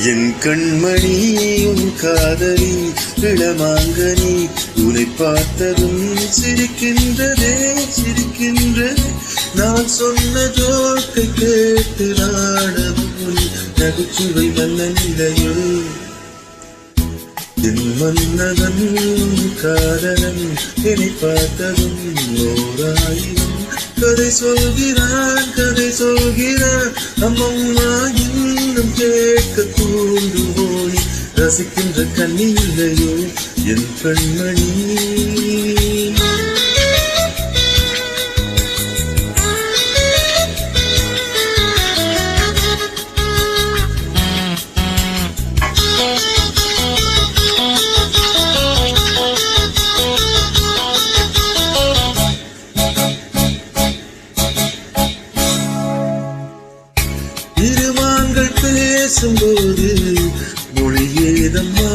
என் கண்மணி உன் காதலி இளமாங்கனி உன்னை பார்த்ததும் சிரிக்கின்றதே சிரிக்கின்றதே நான் சொன்ன ஜோக்கை கேட்டு நாடவும் நகைச்சுவை மன்னனிலையோ என் மன்னவன் காதலன் என்னை பார்த்ததும் ஓராயிரம் கதை சொல்கிறான் அம்மம்மா இன்னும் கேட்க தூண்டுவோய் ரசிக்கின்ற கண்ணி இல்லையோ என் கண்மணி இருமான்கள் பேசும்போது மொழியேதம்மா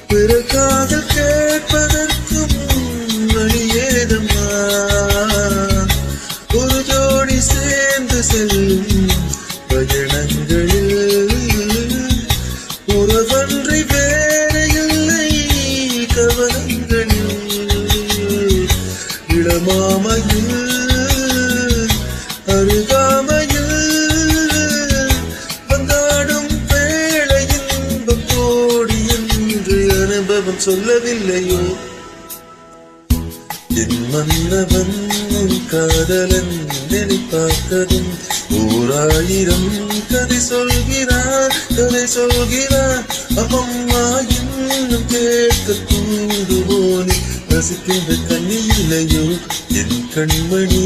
பிற காதல் கேட்பதற்கும் வழியேதம்மா ஒரு ஜோடி சேர்ந்து செல்லும் பயணங்களில் உறவன்றி வேறு இல்லை கவனங்களில் இளமாமையில் அருகாமையில் அனுபவம் சொல்லவில்லையோ என் மன்னவன் உன் காதலன் என்னை பார்த்ததும் ஓராயிரம் கதை சொல்கிறார் அம்மம்மா இன்னும் கேட்க தூண்டுவோனே ரசிக்கின்ற கண்ணி இல்லையோ என் கண்மணி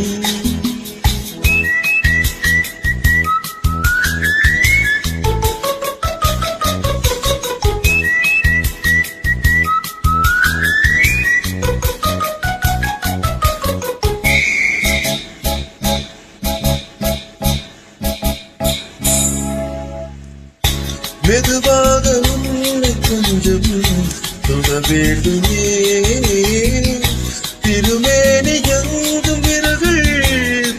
மெதுவாக உன்னை கொஞ்சம் தொட வேண்டுமே திருமேனி எங்கும் விரல்கள்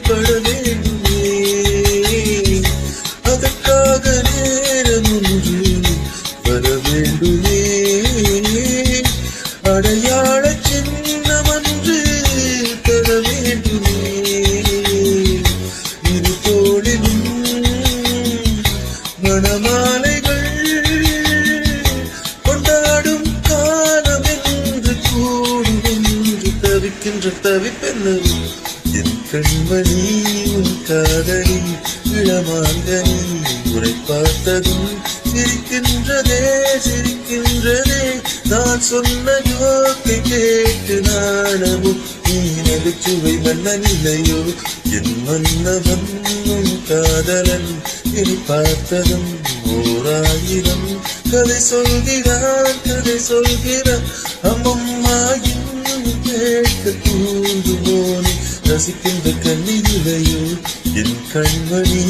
பட வேண்டுமே அதற்காக நேரம் ஒன்று வர வேண்டுமே அடையாள சின்னம் ஒன்று தர வேண்டுமே இரு தோளிலும் மணமாலை தவிப்பென்னது என் கண்மணி உன் காதலி இளமாங்கனி உரை பார்த்ததும் சிரிக்கின்றதே நான் சொன்ன ஜோக்கை கேட்டு நாணமும் நீ நகைச்சுவை மன்னனிலையோ என் மன்னவன் உன் காதலன் என்னை பார்த்ததும் ஓராயிரம் கதை சொல்கிறான் அம்மம்மா கேட்க தூண்டுவோனே ரசிக்கின்ற கண்ணி இல்லையோ என் கண்மணி